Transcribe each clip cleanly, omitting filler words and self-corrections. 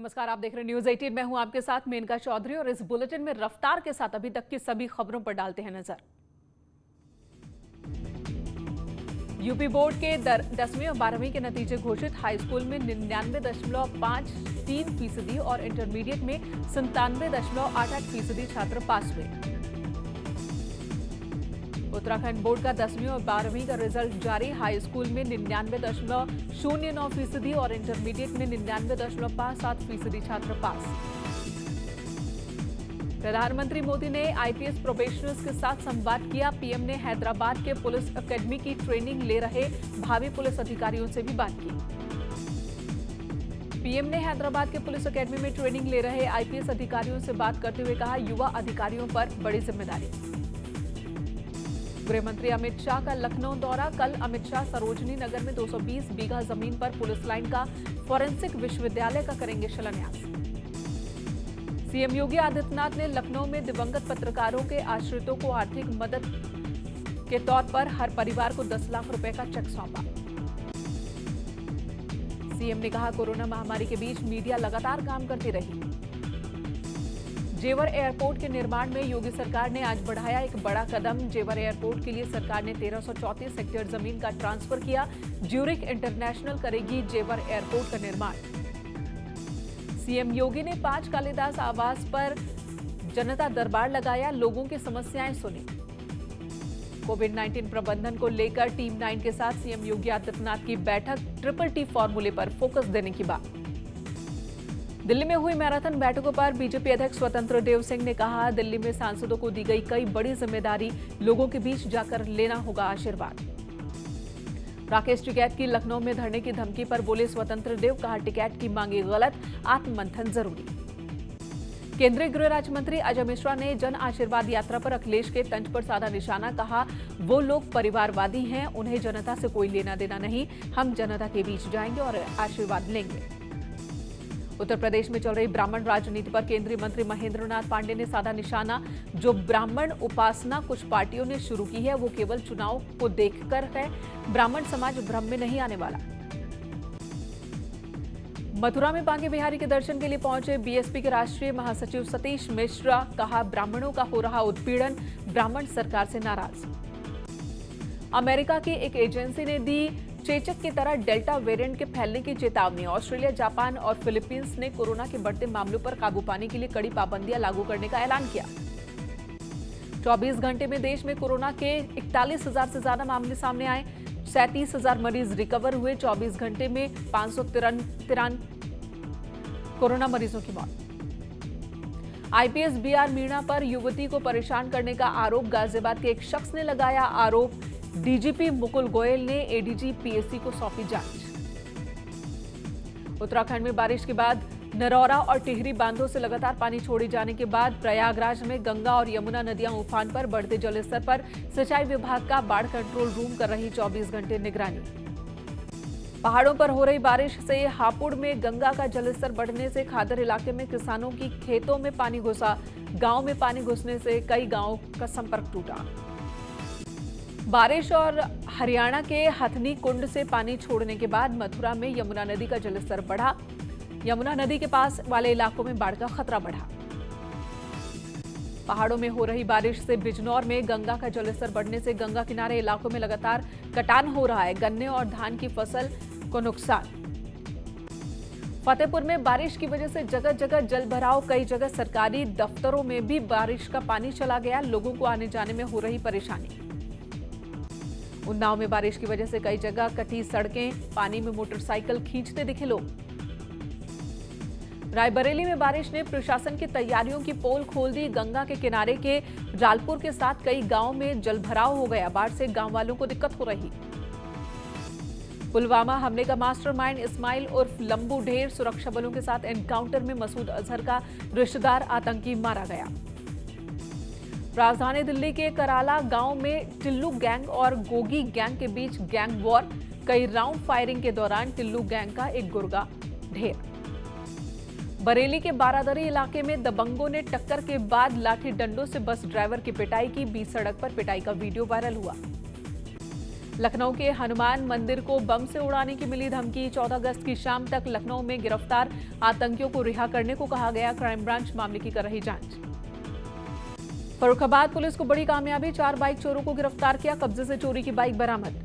नमस्कार, आप देख रहे हैं न्यूज 18। मैं हूं आपके साथ मेनका चौधरी और इस बुलेटिन में रफ्तार के साथ अभी तक की सभी खबरों पर डालते हैं नजर। यूपी बोर्ड के 10वीं और 12वीं के नतीजे घोषित। हाई स्कूल में 99.53% और इंटरमीडिएट में 97.88% छात्र पास हुए। उत्तराखंड बोर्ड का 10वीं और 12वीं का रिजल्ट जारी। हाई स्कूल में 99.09% और इंटरमीडिएट में 99.57% छात्र पास। प्रधानमंत्री मोदी ने आईपीएस प्रोबेशनर्स के साथ संवाद किया। पीएम ने हैदराबाद के पुलिस एकेडमी की ट्रेनिंग ले रहे भावी पुलिस अधिकारियों से भी बात की। पीएम ने हैदराबाद के पुलिस एकेडमी में ट्रेनिंग ले रहे आईपीएस अधिकारियों से बात करते हुए कहा, युवा अधिकारियों पर बड़ी जिम्मेदारी। गृह मंत्री अमित शाह का लखनऊ दौरा। कल अमित शाह सरोजनी नगर में 220 बीघा जमीन पर पुलिस लाइन का फॉरेंसिक विश्वविद्यालय का करेंगे शिलान्यास। सीएम योगी आदित्यनाथ ने लखनऊ में दिवंगत पत्रकारों के आश्रितों को आर्थिक मदद के तौर पर हर परिवार को 10 लाख रुपए का चेक सौंपा। सीएम ने कहा, कोरोना महामारी के बीच मीडिया लगातार काम करती रही। जेवर एयरपोर्ट के निर्माण में योगी सरकार ने आज बढ़ाया एक बड़ा कदम। जेवर एयरपोर्ट के लिए सरकार ने 1334 हेक्टेयर जमीन का ट्रांसफर किया। ज्यूरिख इंटरनेशनल करेगी जेवर एयरपोर्ट का निर्माण। सीएम योगी ने 5 कालिदास आवास पर जनता दरबार लगाया, लोगों की समस्याएं सुनी। कोविड-19 प्रबंधन को लेकर टीम 9 के साथ सीएम योगी आदित्यनाथ की बैठक। TTT फॉर्मूले पर फोकस देने की बात। दिल्ली में हुई मैराथन बैठकों पर बीजेपी अध्यक्ष स्वतंत्र देव सिंह ने कहा, दिल्ली में सांसदों को दी गई कई बड़ी जिम्मेदारी, लोगों के बीच जाकर लेना होगा आशीर्वाद। राकेश टिकैत की लखनऊ में धरने की धमकी पर बोले स्वतंत्र देव, कहा टिकैत की मांगी गलत, आत्ममंथन जरूरी। केंद्रीय गृह राज्य मंत्री अजय मिश्रा ने जन आशीर्वाद यात्रा पर अखिलेश के तंज पर साधा निशाना। कहा, वो लोग परिवारवादी हैं, उन्हें जनता से कोई लेना देना नहीं। हम जनता के बीच जाएंगे और आशीर्वाद लेंगे। उत्तर प्रदेश में चल रही ब्राह्मण राजनीति पर केंद्रीय मंत्री महेंद्र नाथ पांडे ने साधा निशाना। जो ब्राह्मण उपासना कुछ पार्टियों ने शुरू की है, वो केवल चुनाव को देखकर है। ब्राह्मण समाज भ्रम में नहीं आने वाला। मथुरा में बांके बिहारी के दर्शन के लिए पहुंचे बीएसपी के राष्ट्रीय महासचिव सतीश मिश्रा। कहा, ब्राह्मणों का हो रहा उत्पीड़न, ब्राह्मण सरकार से नाराज। अमेरिका की एक एजेंसी ने दी चेचक की तरह डेल्टा वेरिएंट के फैलने की चेतावनी। ऑस्ट्रेलिया, जापान और फिलीपींस ने कोरोना के बढ़ते मामलों पर काबू पाने के लिए कड़ी पाबंदियां लागू करने का ऐलान किया। 24 घंटे में देश में कोरोना के 41,000 से ज्यादा मामले सामने आए। 37,000 मरीज रिकवर हुए। 24 घंटे में 593 कोरोना मरीजों की मौत। आईपीएस बीआर मीणा पर युवती को परेशान करने का आरोप। गाजियाबाद के एक शख्स ने लगाया आरोप। डीजीपी मुकुल गोयल ने एडीजी पीएससी को सौंपी जांच। उत्तराखंड में बारिश के बाद नरौरा और टिहरी बांधों से लगातार पानी छोड़े जाने के बाद प्रयागराज में गंगा और यमुना नदियां उफान पर। बढ़ते जलस्तर पर सिंचाई विभाग का बाढ़ कंट्रोल रूम कर रही 24 घंटे निगरानी। पहाड़ों पर हो रही बारिश से हापुड़ में गंगा का जलस्तर बढ़ने से खादर इलाके में किसानों की खेतों में पानी घुसा। गांव में पानी घुसने से कई गांवों का संपर्क टूटा। बारिश और हरियाणा के हथनी कुंड से पानी छोड़ने के बाद मथुरा में यमुना नदी का जलस्तर बढ़ा। यमुना नदी के पास वाले इलाकों में बाढ़ का खतरा बढ़ा। पहाड़ों में हो रही बारिश से बिजनौर में गंगा का जलस्तर बढ़ने से गंगा किनारे इलाकों में लगातार कटान हो रहा है। गन्ने और धान की फसल को नुकसान। फतेहपुर में बारिश की वजह से जगह जगह जल भराव। कई जगह सरकारी दफ्तरों में भी बारिश का पानी चला गया। लोगों को आने जाने में हो रही परेशानी। उन्नाव में बारिश की वजह से कई जगह कटी सड़कें। पानी में मोटरसाइकिल खींचते दिखे लोग। रायबरेली में बारिश ने प्रशासन की तैयारियों की पोल खोल दी। गंगा के किनारे के रालपुर के साथ कई गांवों में जलभराव हो गया। बाढ़ से गांव वालों को दिक्कत हो रही। पुलवामा हमले का मास्टरमाइंड इस्माइल उर्फ लंबू ढेर। सुरक्षा बलों के साथ एनकाउंटर में मसूद अजहर का रिश्तेदार आतंकी मारा गया। राजधानी दिल्ली के कराला गांव में टिल्लू गैंग और गोगी गैंग के बीच गैंग वॉर। कई राउंड फायरिंग के दौरान टिल्लू गैंग का एक गुर्गा ढेर। बरेली के बारादरी इलाके में दबंगों ने टक्कर के बाद लाठी डंडों से बस ड्राइवर की पिटाई की। बीच सड़क पर पिटाई का वीडियो वायरल हुआ। लखनऊ के हनुमान मंदिर को बम से उड़ाने की मिली धमकी। 14 अगस्त की शाम तक लखनऊ में गिरफ्तार आतंकियों को रिहा करने को कहा गया। क्राइम ब्रांच मामले की कर रही जांच। फर्रुखाबाद पुलिस को बड़ी कामयाबी, 4 बाइक चोरों को गिरफ्तार किया। कब्जे से चोरी की बाइक बरामद।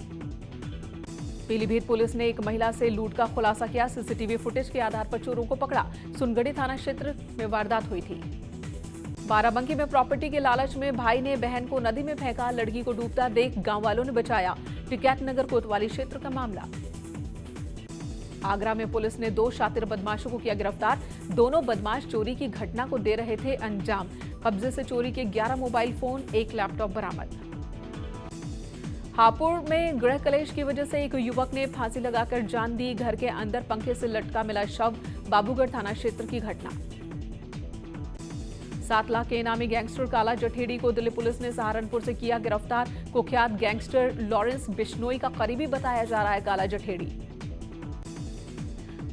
पीलीभीत पुलिस ने एक महिला से लूट का खुलासा किया। सीसीटीवी फुटेज के आधार पर चोरों को पकड़ा। सुनगढ़ी थाना क्षेत्र में वारदात हुई थी। बाराबंकी में प्रॉपर्टी के लालच में भाई ने बहन को नदी में फेंका। लड़की को डूबता देख गांव वालों ने बचाया। टिकैत नगर कोतवाली क्षेत्र का मामला। आगरा में पुलिस ने 2 शातिर बदमाशों को किया गिरफ्तार। दोनों बदमाश चोरी की घटना को दे रहे थे अंजाम। कब्जे से चोरी के 11 मोबाइल फोन, 1 लैपटॉप बरामद। हापुड़ में गृह कलेश की वजह से एक युवक ने फांसी लगाकर जान दी। घर के अंदर पंखे से लटका मिला शव। बाबूगढ़ थाना क्षेत्र की घटना। 7 लाख के इनामी गैंगस्टर काला जठेड़ी को दिल्ली पुलिस ने सहारनपुर से किया गिरफ्तार। कुख्यात गैंगस्टर लॉरेंस बिश्नोई का करीबी बताया जा रहा है काला जठेड़ी।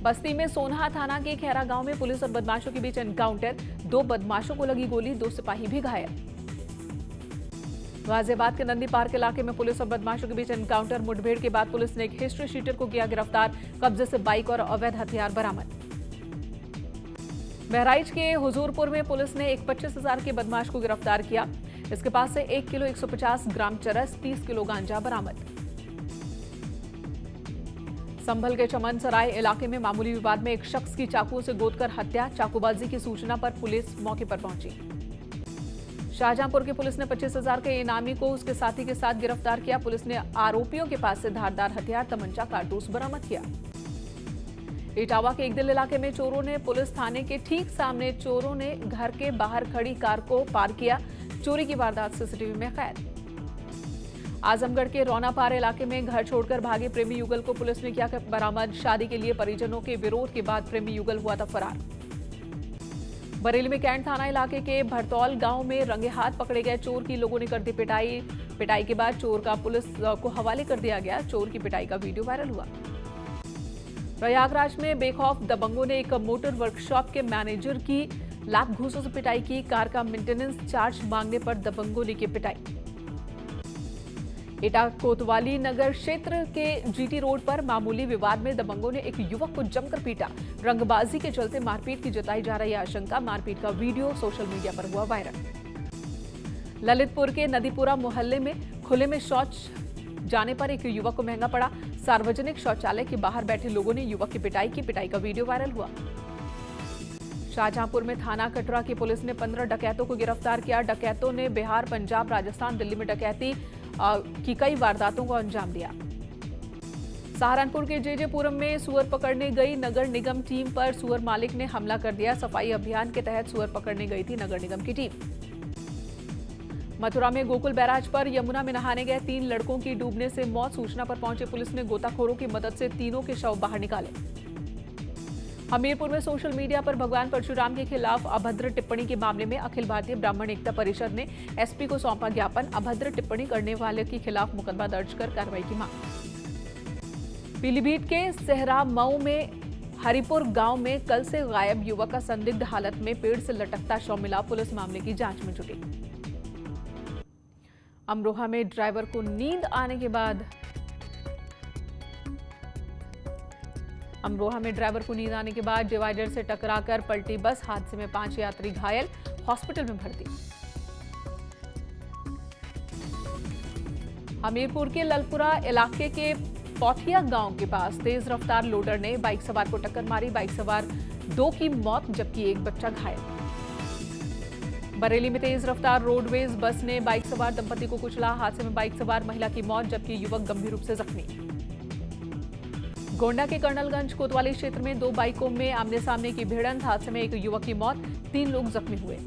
बस्ती में सोनहा थाना के खैरा गांव में पुलिस और बदमाशों के बीच एनकाउंटर। 2 बदमाशों को लगी गोली, 2 सिपाही भी घायल। गाजियाबाद के नंदी पार्क इलाके में पुलिस और बदमाशों के बीच एनकाउंटर। मुठभेड़ के बाद पुलिस ने एक हिस्ट्री शीटर को किया गिरफ्तार। कब्जे से बाइक और अवैध हथियार बरामद। बहराइच के हुजूरपुर में पुलिस ने एक 25,000 के बदमाश को गिरफ्तार किया। इसके पास से 1 किलो 150 ग्राम चरस, 30 किलो गांजा बरामद। संभल के चमन सराय इलाके में मामूली विवाद में एक शख्स की चाकू से गोदकर हत्या। चाकूबाजी की सूचना पर पुलिस मौके पर पहुंची। शाहजहांपुर की पुलिस ने 25,000 के इनामी को उसके साथी के साथ गिरफ्तार किया। पुलिस ने आरोपियों के पास से धारदार हथियार, तमंचा, कारतूस बरामद किया। इटावा के एकदिल इलाके में चोरों ने पुलिस थाने के ठीक सामने चोरों ने घर के बाहर खड़ी कार को पार किया। चोरी की वारदात सीसीटीवी में कैद। आजमगढ़ के रौनापार इलाके में घर छोड़कर भागे प्रेमी युगल को पुलिस ने किया बरामद। शादी के लिए परिजनों के विरोध के बाद प्रेमी युगल हुआ था फरार। बरेली में कैंट थाना इलाके के भरतौल गांव में रंगे हाथ पकड़े गए चोर की लोगों ने कर दी पिटाई। पिटाई के बाद चोर का पुलिस को हवाले कर दिया गया। चोर की पिटाई का वीडियो वायरल हुआ। प्रयागराज में बेखौफ दबंगों ने एक मोटर वर्कशॉप के मैनेजर की लात घूंसों से पिटाई की। कार का मेंटेनेंस चार्ज मांगने पर दबंगों ने की पिटाई। एटा कोतवाली नगर क्षेत्र के जीटी रोड पर मामूली विवाद में दबंगों ने एक युवक को जमकर पीटा। रंगबाजी के चलते मारपीट की जताई जा रही आशंका। मारपीट का वीडियो सोशल मीडिया पर हुआ वायरल। ललितपुर के नदीपुरा मोहल्ले में खुले में शौच जाने पर एक युवक को महंगा पड़ा। सार्वजनिक शौचालय के बाहर बैठे लोगों ने युवक की पिटाई की। पिटाई का वीडियो वायरल हुआ। शाहजहांपुर में थाना कटरा की पुलिस ने 15 डकैतों को गिरफ्तार किया। डकैतों ने बिहार, पंजाब, राजस्थान, दिल्ली में डकैती की कई वारदातों को अंजाम दिया। सहारनपुर के जेजेपुरम में सुअर पकड़ने गई नगर निगम टीम पर सुअर मालिक ने हमला कर दिया। सफाई अभियान के तहत सुअर पकड़ने गई थी नगर निगम की टीम। मथुरा में गोकुल बैराज पर यमुना में नहाने गए 3 लड़कों की डूबने से मौत। सूचना पर पहुंचे पुलिस ने गोताखोरों की मदद से तीनों के शव बाहर निकाले। हमीरपुर में सोशल मीडिया पर भगवान परशुराम के खिलाफ अभद्र टिप्पणी के मामले में अखिल भारतीय ब्राह्मण एकता परिषद ने एसपी को सौंपा ज्ञापन। अभद्र टिप्पणी करने वाले के खिलाफ मुकदमा दर्ज कर कार्रवाई की मांग। पीलीभीत के सेहरा मऊ में हरिपुर गांव में कल से गायब युवक का संदिग्ध हालत में पेड़ से लटकता शव मिला। पुलिस मामले की जांच में जुटी। अमरोहा में ड्राइवर को नींद आने के बाद डिवाइडर से टकराकर पलटी बस। हादसे में 5 यात्री घायल, हॉस्पिटल में भर्ती। हमीरपुर के ललपुरा इलाके के पौथिया गांव के पास तेज रफ्तार लोडर ने बाइक सवार को टक्कर मारी। बाइक सवार 2 की मौत जबकि एक बच्चा घायल। बरेली में तेज रफ्तार रोडवेज बस ने बाइक सवार दंपति को कुचला। हादसे में बाइक सवार महिला की मौत जबकि युवक गंभीर रूप से जख्मी। गोंडा के कर्नलगंज कोतवाली क्षेत्र में 2 बाइकों में आमने सामने की भिड़ंत। हादसे में एक युवक की मौत, 3 लोग जख्मी हुए।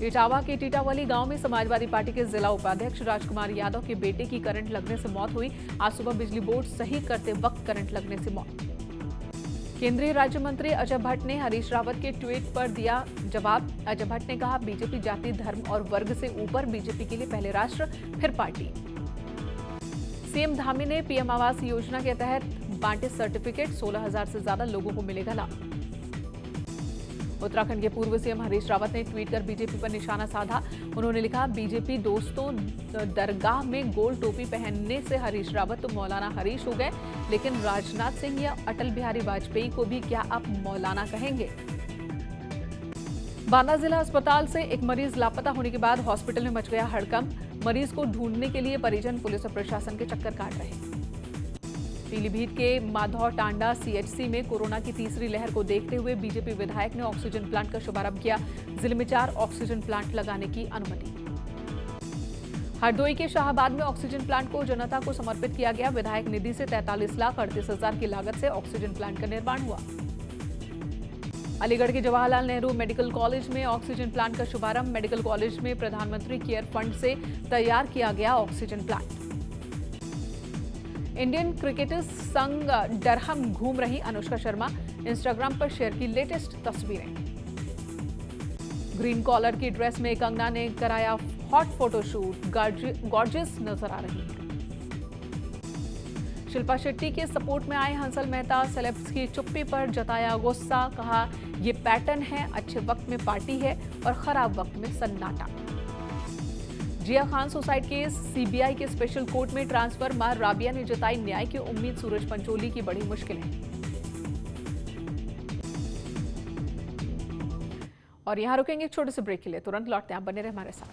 इटावा के टीटावली गांव में समाजवादी पार्टी के जिला उपाध्यक्ष राजकुमार यादव के बेटे की करंट लगने से मौत हुई। आज सुबह बिजली बोर्ड सही करते वक्त करंट लगने से मौत। केंद्रीय राज्य मंत्री अजय भट्ट ने हरीश रावत के ट्वीट पर दिया जवाब। अजय भट्ट ने कहा, बीजेपी जाति, धर्म और वर्ग से ऊपर, बीजेपी के लिए पहले राष्ट्र फिर पार्टी। सीएम धामी ने पीएम आवास योजना के तहत बांटे सर्टिफिकेट। 16,000 से ज्यादा लोगों को मिलेगा लाभ। उत्तराखंड के पूर्व सीएम हरीश रावत ने ट्वीट कर बीजेपी पर निशाना साधा। उन्होंने लिखा, बीजेपी दोस्तों, दरगाह में गोल टोपी पहनने से हरीश रावत तो मौलाना हरीश हो गए, लेकिन राजनाथ सिंह या अटल बिहारी वाजपेयी को भी क्या आप मौलाना कहेंगे। बांदा जिला अस्पताल से एक मरीज लापता होने के बाद हॉस्पिटल में मच गया हड़कंप। मरीज को ढूंढने के लिए परिजन, पुलिस और प्रशासन के चक्कर काट रहे हैं। पीलीभीत के माधव टांडा सीएचसी में कोरोना की तीसरी लहर को देखते हुए बीजेपी विधायक ने ऑक्सीजन प्लांट का शुभारंभ किया। जिले में 4 ऑक्सीजन प्लांट लगाने की अनुमति। हरदोई के शाहबाद में ऑक्सीजन प्लांट को जनता को समर्पित किया गया। विधायक निधि से 43,38,000 की लागत से ऑक्सीजन प्लांट का निर्माण हुआ। अलीगढ़ के जवाहरलाल नेहरू मेडिकल कॉलेज में ऑक्सीजन प्लांट का शुभारंभ। मेडिकल कॉलेज में प्रधानमंत्री केयर फंड से तैयार किया गया ऑक्सीजन प्लांट। इंडियन क्रिकेटर्स संग डरहम घूम रही अनुष्का शर्मा, इंस्टाग्राम पर शेयर की लेटेस्ट तस्वीरें। ग्रीन कॉलर की ड्रेस में कंगना ने कराया हॉट फोटोशूट, गॉर्जियस नजर आ रही है। शिल्पा शेट्टी के सपोर्ट में आए हंसल मेहता, सेलेब्स की चुप्पी पर जताया गुस्सा, कहा ये पैटर्न है, अच्छे वक्त में पार्टी है और खराब वक्त में सन्नाटा। जिया खान सुसाइड केस सीबीआई के स्पेशल कोर्ट में ट्रांसफर, मां राबिया ने जताई न्याय की उम्मीद, सूरज पंचोली की बड़ी मुश्किलें। और यहां रुकेंगे एक छोटे से ब्रेक के लिए, तुरंत लौटते हैं, आप बने रहे हमारे साथ।